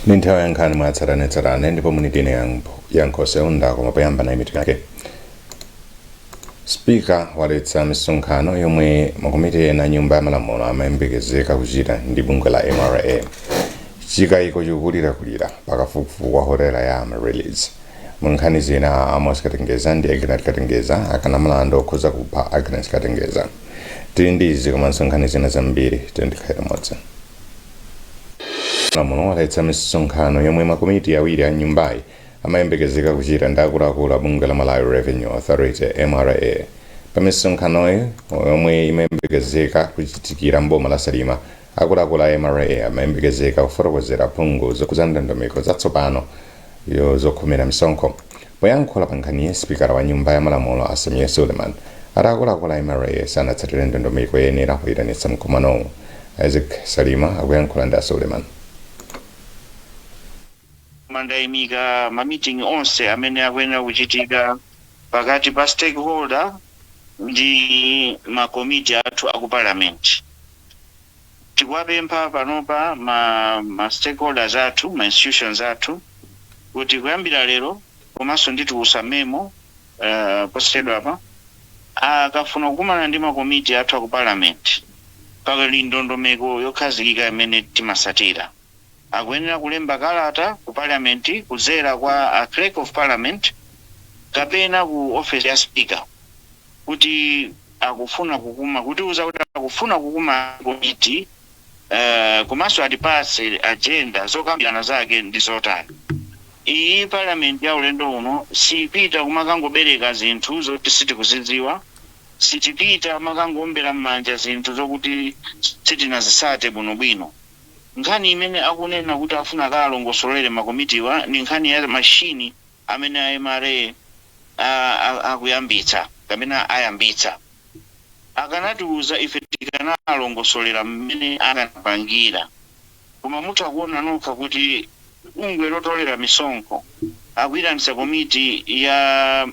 Nintawa ya Nkhani mwatsaranetsarane ndipo munitine yankhosa unda koma poyamba na imitu yake. Spika waletsa misonkhano yomwe makomiti ena nyumba ya malamulo amayembekezeka kuchita ndi bungwe la MRA. Chikayiko chokulirakulira pakafukufuku wa hotela ya Amaryllis. Munkhani zina Amos Katengeza ndi Agnes Katengeza akana mlandu okhoza kupha Agnes Katengeza. Tili ndizi koma nsonkhani zina zambiri tendikhaira modzi. Malamulo waletsa misonkhano yomwe makomiti awiri a nyumbayi amayembekezeka kuchita ndi akuluakulu a bungwe la Malawi Revenue Authority MRA. Pa misonkhanoyi yomwe imayembekezeka kuchitikira mboma la Salima, akuluakulu a MRA amayembekezeka kufotokozera phungu zokuza ndondomeko zatsopano zokhomera misonkho. Poyankhula pa nkhaniyi, spikala wa nyumba ya malamulo Asamiya Suleiman ati akuluakulu a MRA sanatsatire ndondomeko yenera kuyitanitsa mkumanowu. Isaac Salima akuyankhula ndi a Suleiman. Mandayimika ma-meeting onse amene akuyenera kuchitika pakati pa stakeholder ndi makomiti athu aku parliament. Tikuwapempha panopa ma stakeholders athu, ma institutions athu, kuti kuyambira lero komanso nditiusa memo positedwa apa akafuna kukumana ndi makomiti athu aku parliament pakali ndondomeko yokhazikika imene timasatira. Akuyenera kulemba kalata ku parliament kudzera kwa a clerk of parliament kapena ku office ya speaker kuti akufuna kukuma kutiuza kuti akufuna kukuma komiti komanso atipatse agenda zokambirana zake ndi zotani. Iyi parliament ya ulendo uno sipita kumakangobereka zinthu zoti sitikuzidziwa, sitipita makangombera m'manja zinthu zokuti sitinazisate bwinobwino. Nkhani imene akunena kuti afuna kalongosolere makomitiwa ni nkhani ya machine amene a MRA akuyambitsa kapena ayambitsa. Akanatiuza ife tikanalongosolera mmene akanapangira. Koma mutakuona nokha kuti bungwe lotolera misonkho akuyitanitsa komiti ya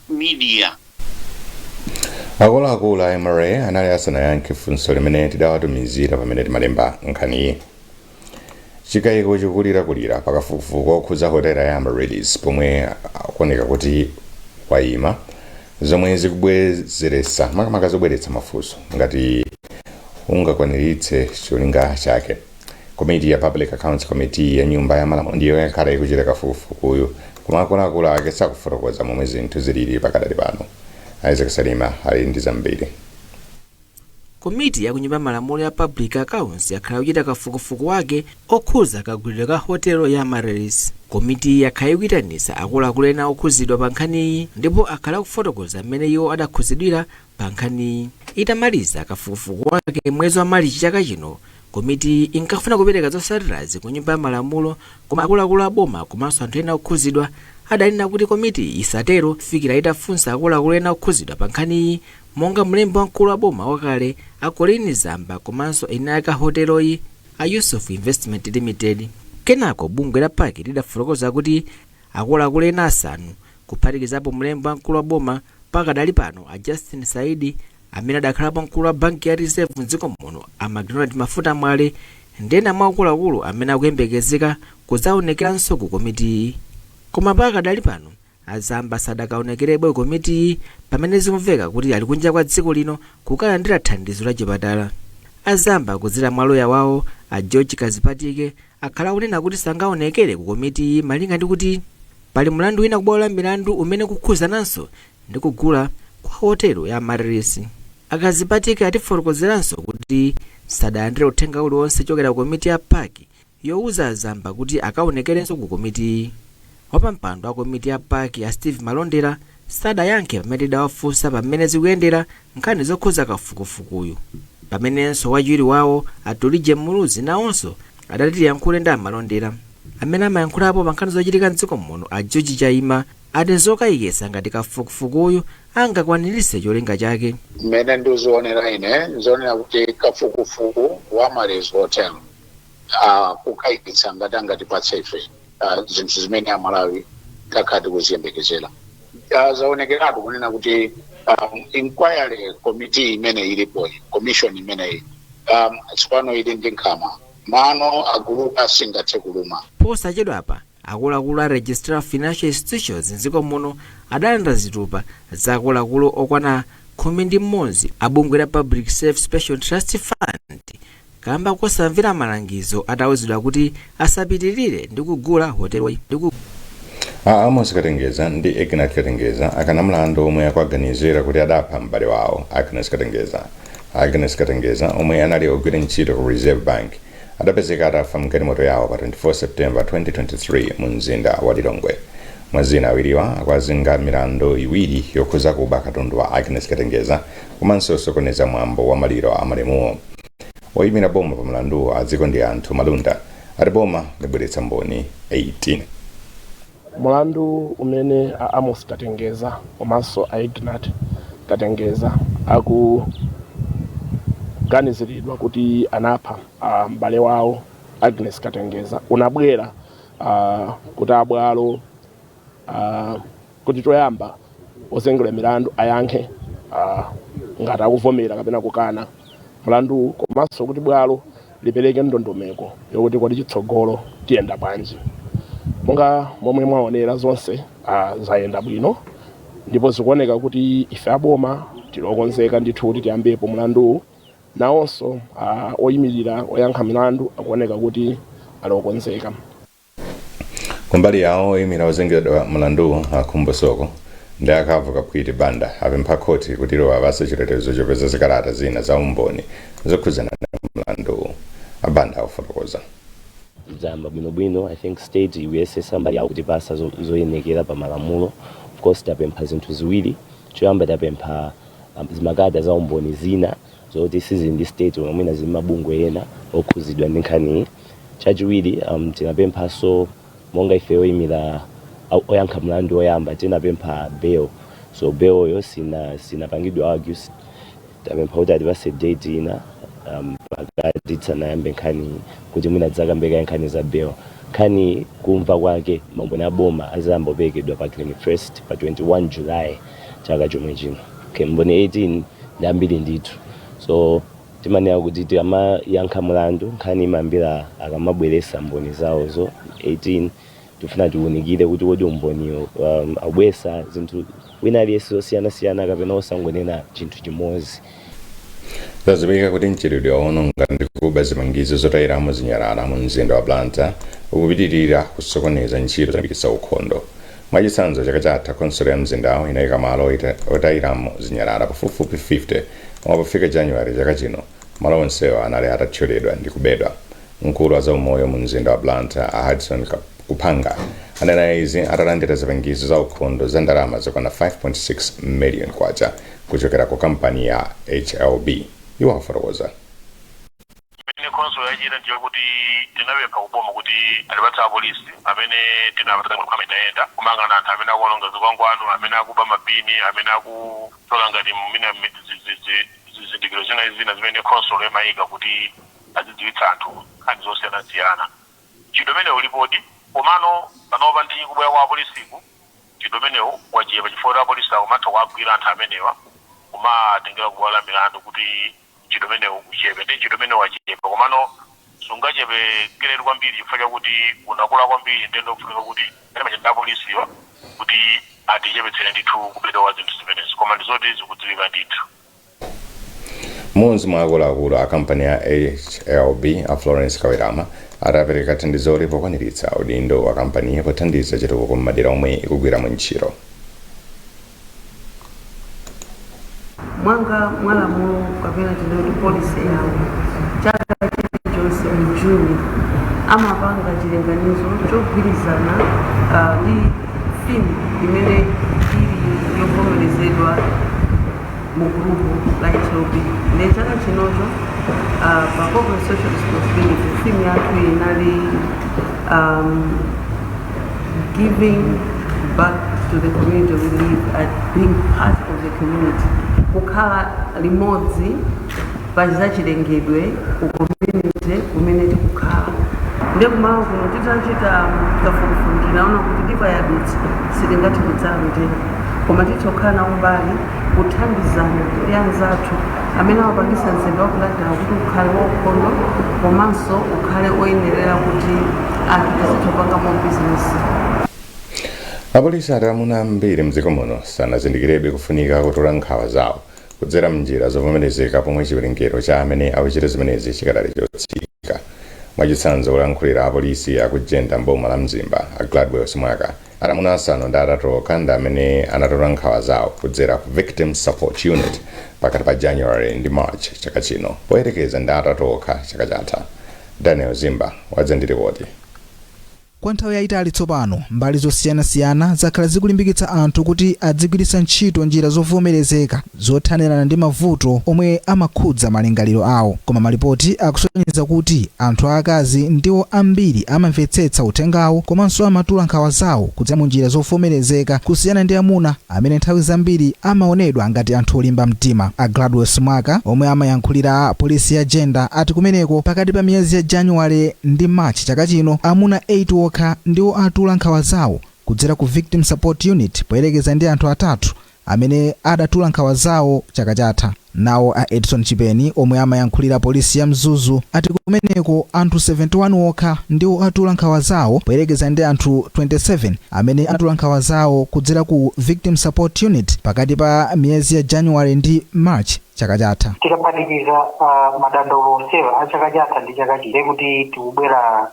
media. Akuluakulu a MRA anali asanayankhe funso limene tidawatumizira pamene timalemba nkhaniyi. Chikayiko chokulirakulira pakafukufuku okhuza hotela ya Amaryllis pomwe akuoneka kuti wayima zomwe zikubwezeretsa makamaka zobweretsa mafunso ngati ungakwaniritse cholinga chake. Komiti ya Public Accounts Committee ya nyumba ya malamulo ndiyo yakhala ikuchita kafukufukuyu koma akuluakulu ake sakufotokoza momwe zinthu zilili pakadali pano. Isaac Salima ali ndi zambiri. Komiti ya kunyumba malamulo ya Public Accounts yakhala kuchita kafukufuku wake okhuza kagulidwe ka hotelo ya Amaryllis. Komiti yakhala ikuyitanitsa akuluakulu ena okhuzidwa pa nkhaniyi ndipo akhala kufotokoza mmene iwo adakhuzidwira pa nkhaniyi. Itamaliza kafukufuku wake mwezi wa Machi chaka chino, komiti inkafuna kupereka zotsatirazi ku nyumba ya malamulo koma akuluakulu a boma komanso anthu ena okhuzidwa adanena kuti komiti isatero kufikira itafunsa akuluakulu ena okhuzidwa pa nkhaniyi monga mlembi wamkulu wa boma wakale a Colin Zamba komanso ena aka hoteloyi a Yusuf Investment Limited. Kenako bungwe la paki lidafotokoza kuti akuluakulu ena asanu kuphatikizapo mlembi wamkulu wa boma pakadali pano a Justin Saidi amene adakhalapo mkulu wa banki ya reserve mdziko muno a McDonald Mafuta Mwale ndena mwa akuluakulu amene akuyembekezeka kudzaonekeranso ku komiti. Koma pakadali pano Azamba sadakaonekerebwe komiti pamene zikumveka kuti ali kunja kwa dziko lino kukalandira thandizo la chipatala. Azamba kudzera maloya wawo a George Kazipatike akhala kunena kuti sangaonekere ku komiti malinga ndi kuti pali mlandu wina kubwalo la milandu umene kukhuzananso ndi kugula kwa hotelo ya Amaryllis. Akazipatike atifotokozeranso kuti sadalandire uthenga uliwonse chokera ku komiti ya paki yowuza Azamba kuti akaonekerenso ku komiti. Wapampando wa komiti ya paki ya Steve Malondera sadayankhe pamene idawafunsa pamene zikuyendera nkhani zokhuza kafukufukuyu. Pamenenso wachiwiri wawo Atolije Muluzi nawonso adati yankhule ndi Malondera amene amayankhulapo pa nkhani zochitika mdziko muno a George Chaima ati zokayikitsa ngati kafukufukuyu angakwaniritse cholinga chake. Mmene ndikuonera ine nzoonera kuti kafukufuku wa Amaryllis Hotel kukayikitsa ngati patse ife zinthu zimene a Malawi takhati kuziyembekezera. Zaonekeratu kunena kuti inquiry committee imene ilipo, commission imene tsopano ili ndi nkhama mano agulu asingathe kuluma. posachedwapa akuluakulu a registrar of financial institutions mdziko muno adalanda zitupa za akuluakulu okwana 11 abungwe la public safe special trust fund kamba kosamvera malangizo atawuzidwa kuti asapitirire ndi kugula hotelo Amos Katengeza ndi Ignat Katengeza akana mlandu omwe akuaganizira kuti adapha m'bale wawo Agnes Katengeza. Agnes Katengeza omwe anali ogwira ntchito ku Reserve Bank adapezeka atafa mgalimoto yawo pa 24 September 2023 mu mzinda wa Lilongwe. Mazina awiriwa akwazinga milandu iwiri yokhuza kuba katundu wa Agnes Katengeza komanso sokoneza mwambo wa maliro a malemuwo. Oyimira boma pa mlandu adziko ndi anthu malunda ati boma libweretsa mboni 18. Mlandu umene Amos Katengeza komanso Ignat Katengeza akuganiziridwa kuti anapha m'bale wawo Agnes Katengeza unabwera kuti abwalo kuti toyamba ozengera milandu ayankhe ngati akuvomera kapena kukana mlandu komanso kuti bwalo lipereke ndondomeko yokuti kodi chitsogolo tiyenda bwanji. Monga momwe mwaonera zonse zayenda bwino ndipo zikuoneka kuti ife aboma tilokonzeka ndithu kuti tiyambepo mlandu nawonso oyimirira oyankha milandu akuoneka kuti alokonzeka. Kumbali yawo oyimira ozengeredwa mlandu akumbosoko ndi akavuka kuiti banda apempha khoti kuti iwo apase chitetezo chopeza zikalata zina za umboni zokhuzana na mlandu abanda akufotokoza. Zamba bwino I think state uyese somebody akutipasa zoyenekera pa malamulo. Of course tapempha zinthu ziwiri choyamba tapempha zimakada za umboni zina so this is in this state mwina zimabungwe ena okhuzidwa ndi nkhani. Chachiwiri tinapempha so monga ife oyimira oyankha mlandu oyamba tinapempha bail so bail yo sinapangidwa argues tapempha kuti atipase date ina pakati tsanayambe nkhani kuti mwina dzakambeka nkhani za bail. Nkhani kumva kwake mamboni aboma azambopekedwa pa 21st pa 21 July chaka chomwe chino. Mboni 18 ndi ambiri ndithu so timanena kuti tiyamayankha mlandu nkhani imambira akamabweresa mboni zawo zo 18 tifuna tiunikire kuti wodi umboniyo abwesa zinthu wina aliyense osiyana kapena osangonena chinthu chimodzi. Zazibika kuti mchitidwe waononga ndi kuba zimangizo zotayiramo zinyalala mu mzinda wa Blantyre ukupitirira kusokoneza ntchito zolimbikitsa ukhondo. Mwachitsanzo chaka chatha konsolo ya mzindawo inayika malo otayiramo zinyalala pafupifupi 50 koma pofika January chaka chino malo onsewa anali atathyoledwa ndi kubedwa. Mkulu wa zaumoyo mu mzinda wa Blantyre Hudson Kuphanga anena izi atalandira zipangizo za ukhondo za ndalama zokwana 5.6 million kwacha kuchokera ku kampani ya HLB. Iwo afotokoza. Konsolo yachita ndiyo kuti tinapempha kuboma kuti atipatsa apolisi amene tinapata kama itayenda kumangana anthu amene akuononga zikwangwani amene akuba mapini amene akutola ngati mina zizindikiro zina zimene konsolo imayika kuti azidziwitsa anthu nkhani zosiyanasiyana. Chidomene ulipodi komano panopa ndi kubwera kwa apolisiku chidomenewo wachepa chifukwa apolisi akumatha kuagwira anthu amenewa kumatengera kubwala milandu kuti chidomenewo kuchepe ndi chidomenewo wachepa komano sungachepe keretu kwambiri chifukwa chakuti unakula kwambiri ndendo kufunika kuti ene machenda apolisiwa kuti atichepetsere ndithu kubedowa zinthu zimenezi koma ndizoti zikudziwika ndithu. Mmodzi mwa akuluakulu a kampani ya HLB a Florence Kawirama atapereka thandizo pokwaniritsa udindo wa kampani pothandiza chitukuko m'madera omwe ikugwiramo ntchito. Mwanga mwalamulo kapena tinoti polisi yawo chaka chilichonse mu Juni amapanga chilenganizo chogwirizana ndi fimu imene ili yovomerezedwa mu grupu la HLB. Ne chaka chinocho pa corporate social responsibility fimu yathu inali giving back to the community we live and being part of the community. Kukhala limodzi pa zachilengedwe ku community kumene tikukhala. Ndekumawa kuno titachita kafukufuku tinaona kuti tipayabitsa sitingati kudzamtera koma titokhala umbali kuthandizana ndi anzathu amene amapangisa mzimba wakulandira kuti ukhale waukhondo komanso ukhale oyenerera kuti anthu tizitopangamo bizinesi. Apolisi ati amuna ambiri mdziko muno sanazindikirebe kufunika kutola nkhawa zawo kudzera mnjira zovomerezeka pomwe chiwerengero cha amene akuchita zimenezi chikadali chotsika. Mwachitsanzo olankhulira apolisi akujenda mboma la Mzimba a Gladwell Simwaka ati amuna asanu ndi atatu ndi amene anatola nkhawa zawo kudzera ku Victim Support Unit pakati pa January ndi March chaka chino poyerekeza ndi atatu okha chaka chatha. Daniel Zimba wadzandiripoti. Kwa nthawi yayitali tsopano mbali zosiyanasiyana zakhala zikulimbikitsa anthu kuti adzigwiritsa ntchito njira zovomerezeka zothanirana ndi mavuto omwe amakhudza malingaliro awo, koma malipoti akusonyeza kuti anthu aakazi ndiwo ambiri amamvetsetsa uthengawo komanso amatula nkhawa zawo kudzera mu njira zovomerezeka kusiyana ndi amuna amene nthawi zambiri amaonedwa ngati anthu olimba mtima. A Gladwell Simwaka omwe amayankhulira polisi ya gender ati kumeneko pakati pa miyezi ya January ndi March chaka chino amuna 8 okha ndiwo atula nkhawa zawo kudzera ku Victim Support Unit poyerekeza ndi anthu atatu amene adatula nkhawa zawo chaka chatha. Nawo a Edson Chipeni omwe amayankhulira polisi ya Mzuzu ati kumeneko anthu 71 okha ndiwo atula nkhawa zawo poyerekeza ndi anthu 27 amene atula nkhawa zawo kudzera ku Victim Support Unit pakati pa miyezi ya January ndi March chaka chatha. Tikapanikiza madandaulo onsewa a chaka chatha ndi chaka chino kuti tikubwera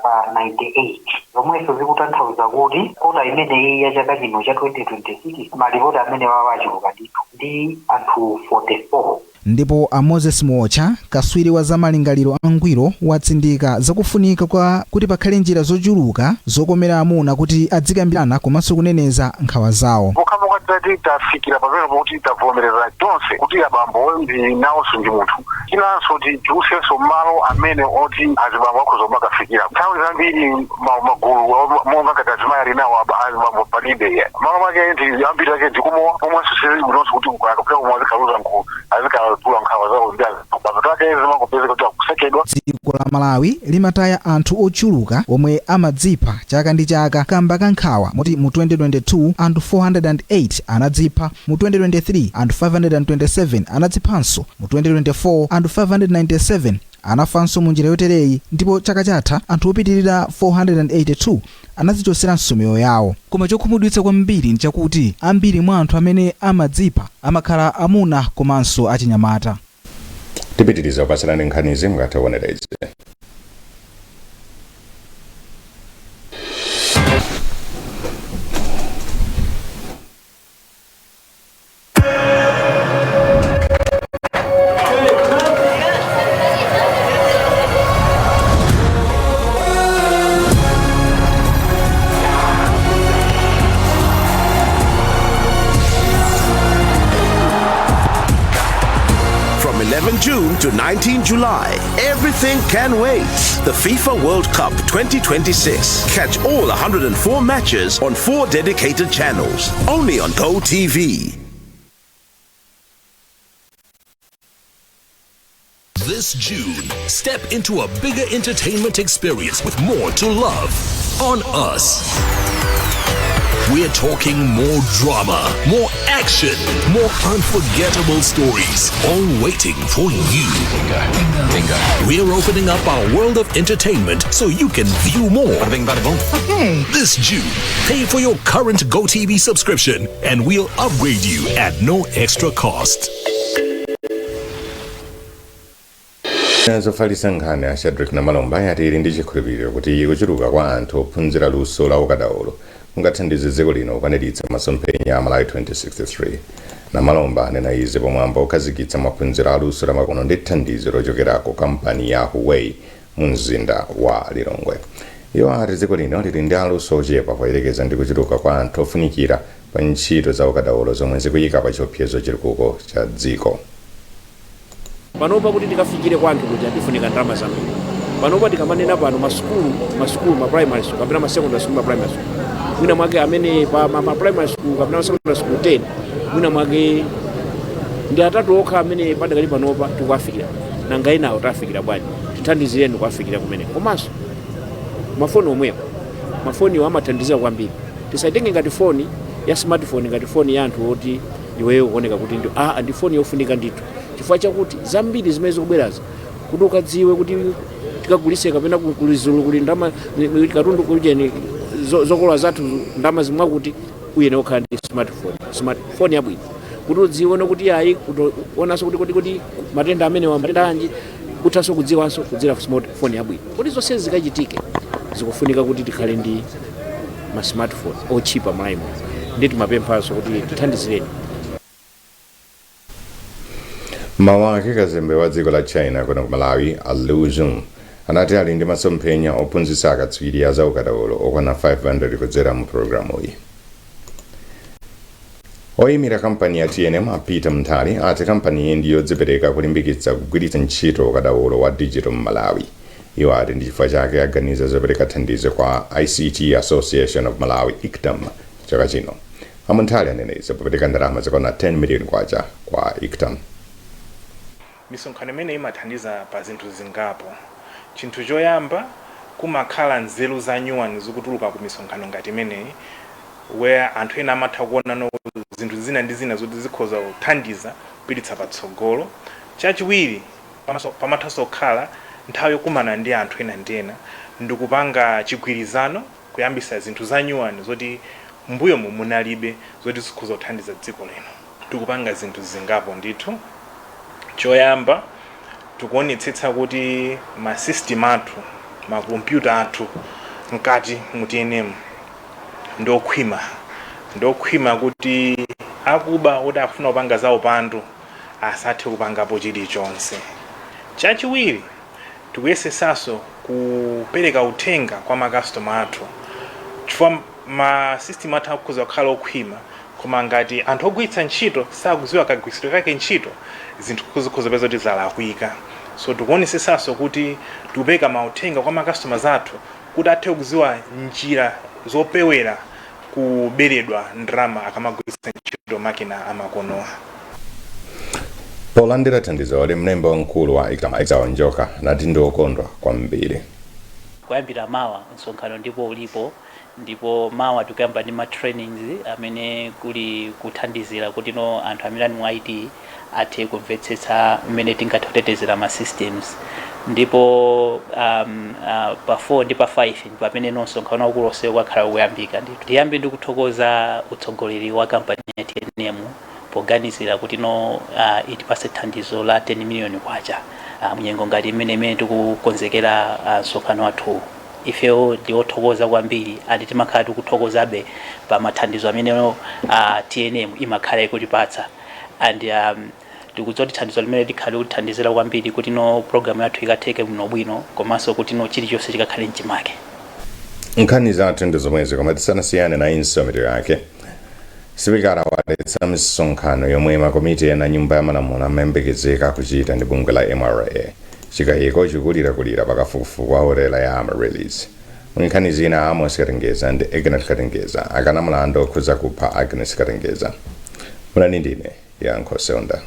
pa 98 zomweso zikutanthauza kuti kota imeneyi ya chaka chino cha 2026 malipoti amene wawa achuluka ndithu ndi anthu 44. Ndipo a Moses Mocha kaswiri wa zamalingaliro angwiro watsindika zakufunika kwa kuti pakhale njira zochuluka zokomera amuna kuti adzikambirana komanso kuneneza nkhawa zawo. Tati tafikira pamene kuti tavomereza tonse kuti abambo ndi nawonso ndi munthu chinanso tichulusenso malo amene oti azibambo akhoza makafikira. Nthawi zambiri magulu monga ngati azimayi ali nawo azibambo palibe malo make ndi ambiri ake ndikumowa pomwenso sili bwinonso kuti akapita kumwe azikhaluza nkulu azikatula nkhawa zawo ndi azibambo ake zimangopezeka kuti akusekedwa. Dziko la Malawi limataya anthu ochuluka omwe amadzipha chaka ndi chaka kamba ka nkhawa moti mu 2022 anthu 408 anadzipha, mu 2023 anthu 527 anadziphanso, mu 2024 anthu 597 anafanso mu njira yotereyi, ndipo chaka chatha anthu opitirira 482 anadzichoseranso miyoyo yawo. Koma chokhumudwitsa kwambiri nchakuti ambiri mwa anthu amene amadzipha amakhala amuna komanso achinyamata. Tipitiriza kupatsalani nkhanizi mukatha kuonera izi. June to 19 July. Everything can wait. The FIFA World Cup 2026. Catch all 104 matches on 4 dedicated channels. Only on Go TV. This June, step into a bigger entertainment experience with more to love on Us. We're talking more drama, more action, more unforgettable stories, all waiting for you. Bingo. We're opening up our world of entertainment so you can view more. Okay. This June, pay for your current GoTV subscription and we'll upgrade you at no extra cost. Zofalisa nkhani a Shadrack na Malomba yatili ndi chikhulupiriro kuti kuchuluka kwa anthu ophunzira luso la ukadaulo kungathandize dziko lino kukwaniritsa masomphenya a Malawi 2063. Na Malomba anena izi pomwamba okhazikitsa maphunziro a luso la makono ndi thandizo lochokerako kampani ya Huawei mu mzinda wa Lilongwe. Iwo ati dziko lino lili ndi aluso ochepa poyerekeza ndi kuchuluka kwa anthu ofunikira pa ntchito za ukadaulo zomwe zikuyika pa chiopsezo chilikuko cha dziko. Panopa kuti tikafikire kwa anthu kuti atifunika ndalama zambiri. Panopa tikamanena pano masukulu ma primary school kapena ma secondary school ma primary school. Mwina mwake amene pa ma primary school kapena ma secondary school 10 mwina mwake ndi atatu okha amene padakali panopa tikuwafikira. Nanga inawo tafikira bwanji. Tithandizireni kuwafikira kumene. Komanso mafoni omwewo. Mafoni amathandizira kwambiri. Tisaitenge ngati foni ya smartphone ngati foni ya anthu oti iweyo kuoneka kuti ndi ndi foni yofunika ndithu. chifukwa chakuti zambiri zimene zikubwerazi kuti ukadziwe kuti tikagulise kapena kulizulu kuli ndama katundu kujeni zokolola zathu ndama zimwe kuti uyene okhala ndi smartphone yabwino kuti udzione kuti ayi onanso kuti matenda amene matenda anji uthanso kudziwanso kudzera smartphone yabwino kuti zonse zikachitike zikufunika kuti tikhale ndi ma smartphone ochipa mlaimo ndi timapemphanso kuti tithandizireni. Mmawa kazembe wa dziko la China kuno ku Malawi Liu Jun anati ali ndi masomphenya ophunzitsa akatswiri a zaukadaulo okwana 500 kudzera mu programu iyi. Oyimira kampani ya TNM apita mthali ati kampani iyi ndi yodzipereka kulimbikitsa kugwiritsa ntchito ukadaulo wa digital mu Malawi. Iwo ati ndi chifukwa chake aganiza zopereka thandizo kwa ICT Association of Malawi ICTAM chaka chino. Amnthali aneneza popereka ndalama zokwana 10 million kwacha kwa ICTAM. Misonkhano imene imathandiza pa zinthu zingapo. Chinthu choyamba kumakhala nzeru za nyuwani zikutuluka ku misonkhano ngati imeneyi where anthu ena amatha kuona zinthu zina ndi zina zoti zikhoza kuthandiza kupititsa patsogolo. Chachiwiri pamathanso kukhala nthawi yokumana ndi anthu ena ndi ena ndikupanga chigwirizano kuyambisa zinthu za nyuwani zoti mbuyo munalibe zoti zikhoza kuthandiza dziko lino. Tikupanga zinthu zingapo ndithu. Choyamba tikuonetsetsa kuti ma system athu ma computer athu mkati mu TNM ndokhwima kuti akuba kuti akufuna kupanga za upandu asathe kupangapo chilichonse. Chachiwiri tikuyesesaso kupereka uthenga kwa makastoma athu chifukwa ma system athu akukhoza kukhala okhwima koma ngati anthu ogwiritsa ntchito sakudziwa kagwiritsidwe kake ntchito zinthu zikhoza peza kuti zalakwika. So tikuonesesaso kuti tikupereka mauthenga kwa makastoma athu kuti athe kudziwa njira zopewera kuberedwa ndalama akamagwiritsa ntchito makina amakonowa. Polandira thandizo ali mlembi wamkulu wa ICTAM Njoka nati ndiokondwa kwambiri. Kuyambira mawa msonkhano ndipo ulipo ndipo mawa tukuyamba ndi ma trainings amene kuli kuthandizira kuti anthu amene ali mu IT athe kumvetsetsa mmene tingathotetezera ma systems ndipo pa 4 ndi pa 5 pamene msonkhano waukulu onse wakhala ukuyambika ndiyambe ndi kuthokoza utsogoleri wa kampani ya TNM poganizira kuti itipase thandizo la 10 million kwacha munyengo ngati imene tikukonzekera msonkhano wathu. Ifewo ndiothokoza kwambiri ati timakhala tikuthokozabe pa mathandizo amene TNM imakhala ikutipatsa and tikudzoti thandizo limene likhale kuthandizira kwambiri kuti program yathu ikatheke bwino komanso kuti chilichonse chikakhale mchimake. Nkhani zathu ndi zomwezi koma tisanasiyane na insomito yake. Sipikala waletsa misonkhano yomwe makomiti ena nyumba ya malamulo amayembekezeka kuchita ndi bungwe la MRA. Chikayiko chikulira pakafukufuku wa hotela ya Amaryllis. Nkhani zina Amos Katengeza ndi Agnes Katengeza akana mlandu okhuza kupha Agnes Katengeza. Muna ndine ya Nkosonda.